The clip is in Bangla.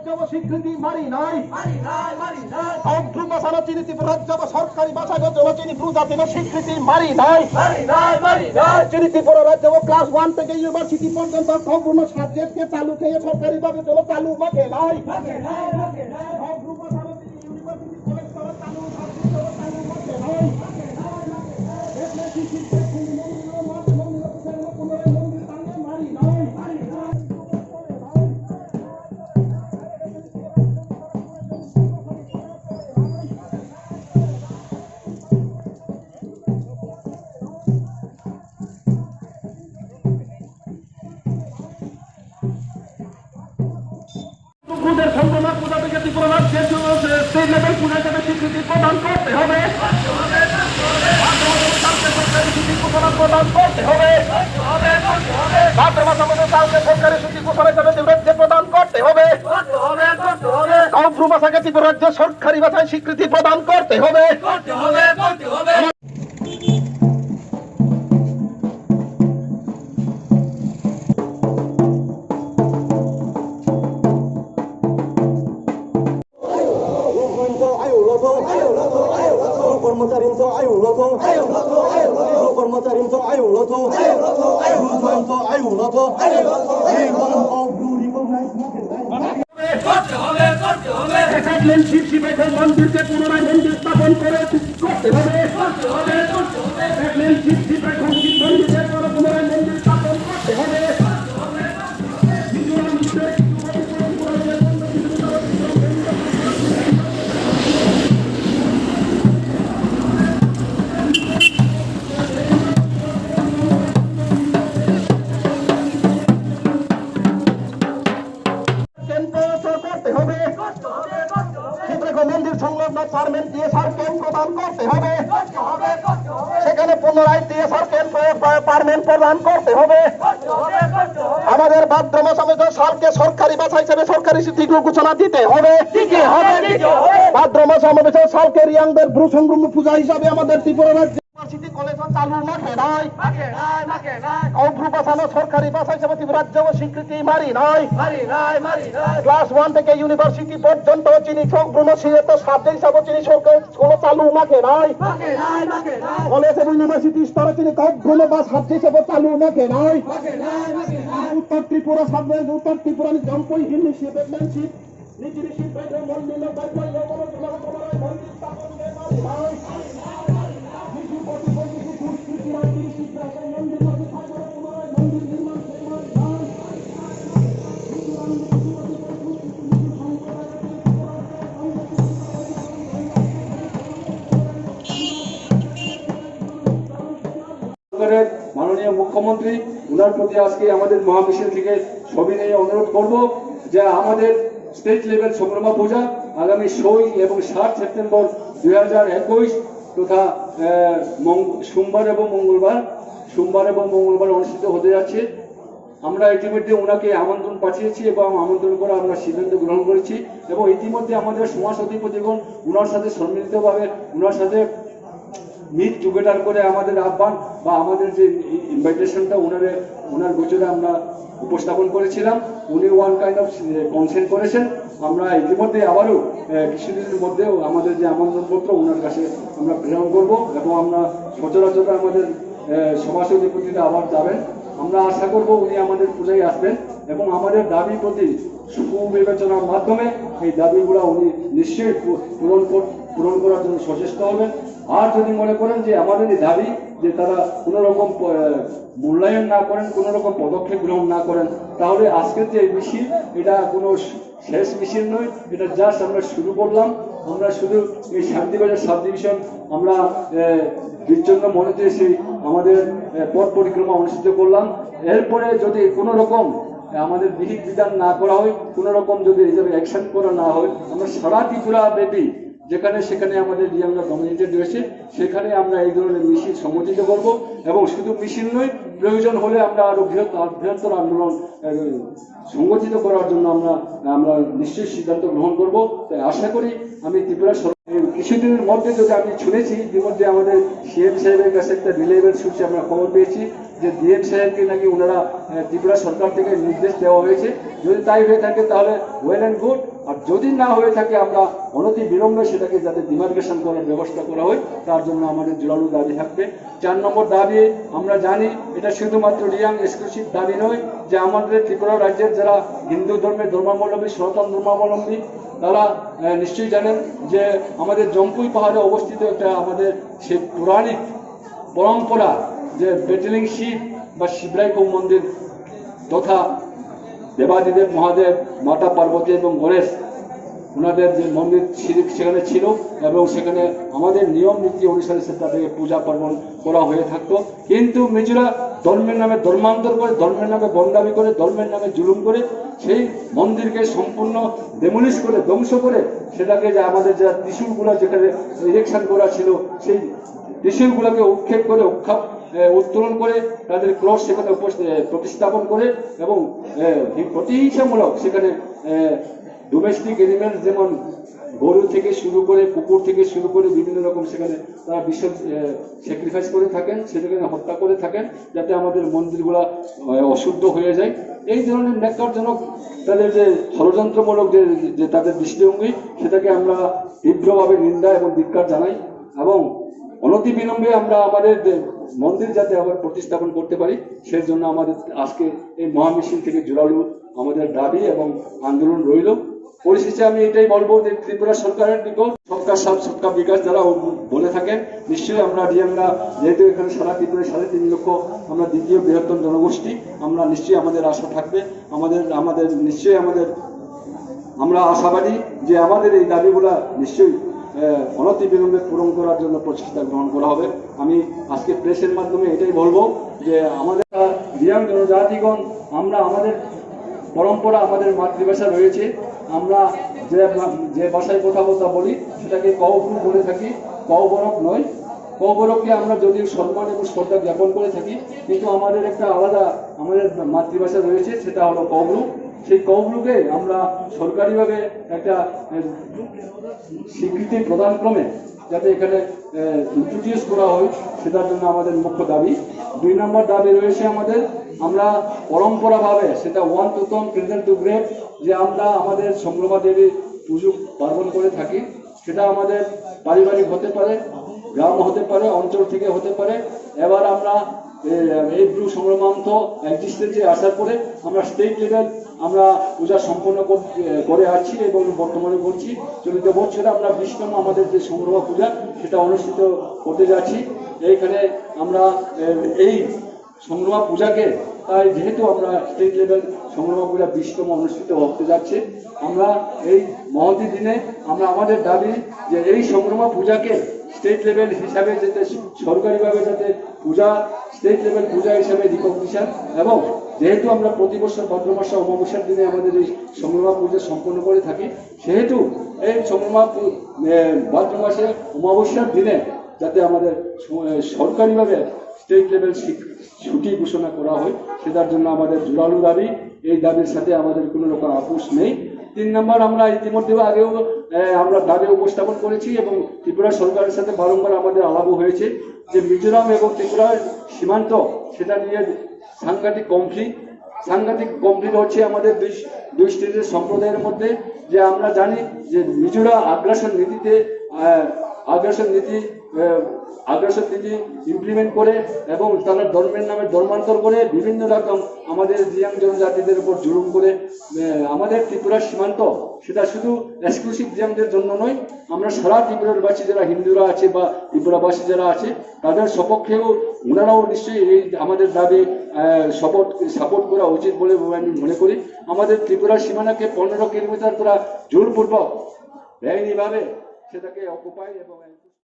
স্বীকৃতি মারি নাই অগ্রুপাসানো চিনি ত্রিপুরা রাজ্য সরকারি ভাষাগত চিনি প্রজাতির স্বীকৃতি মারি নাই চিনি ত্রিপুরা রাজ্য ক্লাস 1 থেকে ইউনিভার্সিটি পর্যন্ত সম্পূর্ণ সাবজেক্টকে চালু থেকে সরকারিভাবে চলো চালু মাকে নাই অগ্রুপাসানো চিনি ইউনিভার্সিটি কলেজ করা চালু চালু মাকে নাই সম্পূর্ণ পূজা থেকে ত্রিপুরা রাজ্যের স্টেট লেভেল পূজা হিসেবে স্বীকৃতি প্রদান করতে হবে প্রদান করতে হবে ভাদ্র মাসের মধ্যে সালকে সরকারি ছুটি ঘোষণা হিসেবে রাজ্যে প্রদান করতে হবে অগ্র ভাষাকে ত্রিপুরা রাজ্যের সরকারি ভাষায় স্বীকৃতি প্রদান করতে হবে कर्मचाऱ्यांचं आयु लथो कर्मचाऱ्यांचं आयु लथो आयु लथो মন্দিরকে পুনরায় মন্দির স্থাপন করে করতে হবে মন্দিরের পুনরায় মন্দির স্থাপন করতে হবে মন্দির সংলগ্ন পার্মেন্ট টিএসআর ক্যাম্প প্রদান করতে হবে সেখানে পুনরায় টিএসআর ক্যাম্প পার্মেন্ট প্রদান করতে হবে আমাদের ভাদ্র মাস সালকে সরকারি ভাষা হিসেবে সরকারি স্বীকৃতি ঘোষণা দিতে হবে ভাদ্র মাস সালকে রিয়াংদের ব্রু সংগ্রাম পূজা হিসাবে আমাদের ত্রিপুরা রাজ্য ইউনিভার্সিটি কলেজ চালু মাঠে নাই অগ্রুপাসানো সরকারি ভাষা হিসেবে ত্রিপুরা রাজ্য স্বীকৃতি মারি নাই ক্লাস 1 থেকে ইউনিভার্সিটি পর্যন্ত চিনি সম্পূর্ণ সাবজেক্ট হিসাবে চিনি সরকারি কোনো চালু মাঠে নাই কলেজ এবং ইউনিভার্সিটি স্তরে চিনি কখনো বা সাবজেক্ট হিসাবে চালু মাঠে নাই উত্তর ত্রিপুরা সাবজেক্ট উত্তর ত্রিপুরা জম্পই হিন্দি শিপমেন্টশিপ নীতি শিপ মন্দির মন্দির স্থাপন মাননীয় মুখ্যমন্ত্রী উনার প্রতি আজকে আমাদের মহামিছিল থেকে ছবি নিয়ে অনুরোধ করব যে আমাদের স্টেট লেভেল সংগ্রামা পূজা আগামী 6 এবং 7 সেপ্টেম্বর 2021 তথা সোমবার এবং মঙ্গলবার অনুষ্ঠিত হতে যাচ্ছে আমরা ইতিমধ্যে ওনাকে আমন্ত্রণ পাঠিয়েছি এবং আমন্ত্রণ করে আমরা সিদ্ধান্ত গ্রহণ করেছি এবং ইতিমধ্যে আমাদের সমাজ অধিপতিগণ ওনার সাথে সম্মিলিতভাবে ওনার সাথে মিট টুগেদার করে আমাদের আহ্বান বা আমাদের যে ইনভাইটেশনটা ওনার গোচরে আমরা উপস্থাপন করেছিলাম উনি ওয়ান কাইন্ড অফ কনসেন্ট করেছেন আমরা ইতিমধ্যে আবারও কিছুদিনের মধ্যেও আমাদের যে আমন্ত্রণপত্র ওনার কাছে আমরা প্রেরণ করব এবং আমরা সচরাচর আমাদের সমাজ অধিপতিরা আবার যাবেন আমরা আশা করব উনি আমাদের পূজায় আসবেন এবং আমাদের দাবি প্রতি সুবিবেচনার মাধ্যমে এই দাবিগুলো উনি নিশ্চয়ই পূরণ করার জন্য সচেষ্ট হবেন আর যদি মনে করেন যে আমাদের এই দাবি যে তারা কোনো রকম মূল্যায়ন না করেন কোনো রকম পদক্ষেপ গ্রহণ না করেন তাহলে আজকের যে মিছিল এটা কোনো শেষ মিছিল নয় এটা জাস্ট আমরা শুরু করলাম আমরা শুধু এই শান্তিবাজার সাব ডিভিশন আমরা বিচ্ছন্ন মনেতে সেই আমাদের পথ পরিক্রমা অনুষ্ঠিত করলাম এরপরে যদি কোনো রকম আমাদের বিহিত বিধান না করা হয় কোনো রকম যদি হিসাবে অ্যাকশন করা না হয় আমরা সারা ত্রিপুরা ব্যাপী যেখানে সেখানে আমাদের যে আমরা কমিউনিটি রয়েছে সেখানে আমরা এই ধরনের মিছিল সংগঠিত করব এবং শুধু মিছিল নয় প্রয়োজন হলে আমরা আরো বৃহত্তর আন্দোলন সংগঠিত করার জন্য আমরা নিশ্চয়ই সিদ্ধান্ত গ্রহণ করব তাই আশা করি আমি ত্রিপুরা কিছুদিনের মধ্যে যদি আমি শুনেছি ইতিমধ্যে আমাদের সিএম সাহেবের কাছে একটা রিলেভেন্ট সূত্রে আমরা খবর পেয়েছি যে ডিএম সাহেবকে নাকি ওনারা ত্রিপুরা সরকার থেকে নির্দেশ দেওয়া হয়েছে যদি তাই হয়ে থাকে তাহলে ওয়েল অ্যান্ড গুড আর যদি না হয়ে থাকে আমরা অনতি বিলম্বে সেটাকে যাতে ডিমার্কেশন করার ব্যবস্থা করা হয়, তার জন্য আমাদের জোরালো দাবি থাকবে। 4 নম্বর দাবি, আমরা জানি এটা শুধুমাত্র রিয়াং এক্সক্লুসিভ দাবি নয়, যে আমাদের ত্রিপুরা রাজ্যের যারা হিন্দু ধর্মের ধর্মাবলম্বী, সনাতন ধর্মাবলম্বী, তারা নিশ্চয়ই জানেন যে আমাদের জম্পুই পাহাড়ে অবস্থিত একটা আমাদের সেই পৌরাণিক পরম্পরা, যে বেটেলিং শিব বা শিবরাইকুম মন্দির তথা দেবাদিদেব মহাদেব, মাতা পার্বতী এবং গণেশ, ওনাদের যে মন্দির সেখানে ছিল এবং সেখানে আমাদের নিয়ম নীতি অনুসারে তাদেরকে পূজা পার্বণ করা হয়ে থাকতো। কিন্তু মিজোরা ধর্মের নামে ধর্মান্তর করে, ধর্মের নামে বন্ডামি করে, ধর্মের নামে জুলুম করে সেই মন্দিরকে সম্পূর্ণ ডেমোলিশ করে, ধ্বংস করে, সেটাকে যে আমাদের যা ত্রিশূলগুলো যেখানে ইরেকশন করা ছিল, সেই ত্রিশূলগুলোকে উৎক্ষেপ করে, উত্তোলন করে, তাদের ক্রস সেখানে প্রতিস্থাপন করে এবং প্রতিহিংসামূলক সেখানে ডোমেস্টিক এনিম্যাল যেমন গরু থেকে শুরু করে, কুকুর থেকে শুরু করে বিভিন্ন রকম সেখানে তারা স্যাক্রিফাইস করে থাকেন, সেটাকে হত্যা করে থাকেন, যাতে আমাদের মন্দিরগুলা অশুদ্ধ হয়ে যায়। এই ধরনের ন্যাক্কারজনক তাদের যে ষড়যন্ত্রমূলক যে তাদের দৃষ্টিভঙ্গি, সেটাকে আমরা তীব্রভাবে নিন্দা এবং ধিক্কার জানাই এবং অনতি বিলম্বে আমরা আমাদের মন্দির যাতে আবার প্রতিস্থাপন করতে পারি, সেই জন্য আমাদের আজকে এই মহামিছিল থেকে জোরালো আমাদের দাবি এবং আন্দোলন রইল। পরিশেষে আমি এটাই বলবো যে ত্রিপুরা সরকারের নিকট সবকা সাথ সবকা বিকাশ যারা বলে থাকেন, নিশ্চয়ই আমরা রিয়াংরা যেহেতু এখানে সারা ত্রিপুরায় 3.5 লক্ষ আমরা দ্বিতীয় বৃহত্তম জনগোষ্ঠী, আমরা নিশ্চয়ই আমাদের আশা থাকবে, আমাদের নিশ্চয়ই আমরা আশাবাদী যে আমাদের এই দাবিগুলা নিশ্চয়ই অনতি বিলম্বে পূরণ করার জন্য প্রচেষ্টা গ্রহণ করা হবে। আমি আজকে প্রেসের মাধ্যমে এটাই বলবো যে আমাদের রিয়াং জনজাতিগণ, আমরা আমাদের পরম্পরা, আমাদের মাতৃভাষা রয়েছে, আমরা যে ভাষায় কথাবার্তা বলি সেটাকে কওবরক বলে থাকি, কওবরক নয়। কওবরককে আমরা যদিও সম্মান এবং শ্রদ্ধা জ্ঞাপন করে থাকি, কিন্তু আমাদের একটা আলাদা আমাদের মাতৃভাষা রয়েছে, সেটা হলো কওবরক। সেই কওবরকে আমরা সরকারিভাবে একটা স্বীকৃতি প্রদান ক্রমে যাতে এখানে ইন্ট্রোডিউস করা হয়, সেটার জন্য আমাদের মুখ্য দাবি। 2 নম্বর দাবি রয়েছে আমরা পরম্পরাভাবে, সেটা one two ton present to great, যে আমরা আমাদের সংগ্রমা দেবীর পুজো পার্বণ করে থাকি, সেটা আমাদের পারিবারিক হতে পারে, গ্রাম হতে পারে, অঞ্চল থেকে হতে পারে। এবার আমরা এই ব্লু সংগ্রামান্ত এক্সিস্টেন্সে আসার পরে আমরা স্টেট লেভেল আমরা পূজা সম্পন্ন করে আসছি এবং বর্তমানে করছি। চলিত বছরে আমরা 20তম আমাদের যে সংগ্রমা পূজা সেটা অনুষ্ঠিত করতে যাচ্ছি। এইখানে আমরা এই সংগ্রমা পূজাকে, তাই যেহেতু আমরা স্টেট লেভেল সংগ্রমা পূজা 20তম অনুষ্ঠিত হতে যাচ্ছে, আমরা এই মহতি দিনে আমরা আমাদের দাবি যে এই সংগ্রমা পূজাকে স্টেট লেভেল হিসাবে যাতে সরকারিভাবে যাতে পূজা, স্টেট লেভেল পূজা হিসাবে রিকগনিশন, এবং যেহেতু আমরা প্রতি বছর ভাদ্র মাসে অমাবস্যার দিনে আমাদের এই সংগ্রমা পূজা সম্পন্ন করে থাকি, সেহেতু এই সংগ্রমা ভাদ্র মাসে অমাবস্যার দিনে যাতে আমাদের সরকারিভাবে স্টেট লেভেল ছুটি ঘোষণা করা হয়, সেটার জন্য আমাদের জোরালো দাবি। এই দাবির সাথে আমাদের কোনো রকম আপোষ নেই। 3 নম্বর, আমরা ইতিমধ্যে আগেও আমরা দাবি উপস্থাপন করেছি এবং ত্রিপুরা সরকারের সাথে বারংবার আমাদের আলাপও হয়েছে যে মিজোরাম এবং ত্রিপুরার সীমান্ত, সেটা নিয়ে সাংঘাতিক কমপ্লিট হচ্ছে আমাদের দুই স্টেটের সম্প্রদায়ের মধ্যে। যে আমরা জানি যে মিজোরা আগ্রাসন নীতি ইমপ্লিমেন্ট করে এবং তারা ধর্মের নামে ধর্মান্তর করে বিভিন্ন রকম আমাদের রিয়াং জনজাতিদের উপর জুলুম করে। আমাদের ত্রিপুরার সীমান্ত সেটা শুধু এক্সক্লুসিভ রিয়াংদের জন্য নয়, আমরা সারা ত্রিপুরাবাসী যারা হিন্দুরা আছে বা ত্রিপুরাবাসী যারা আছে তাদের সপক্ষেও ওনারাও নিশ্চয়ই এই আমাদের দাবি সাপোর্ট করা উচিত বলে আমি মনে করি। আমাদের ত্রিপুরার সীমানাকে 15 কিলোমিটার পুরা জোরপূর্বক বেআইনিভাবে সেটাকে অকুপাই এবং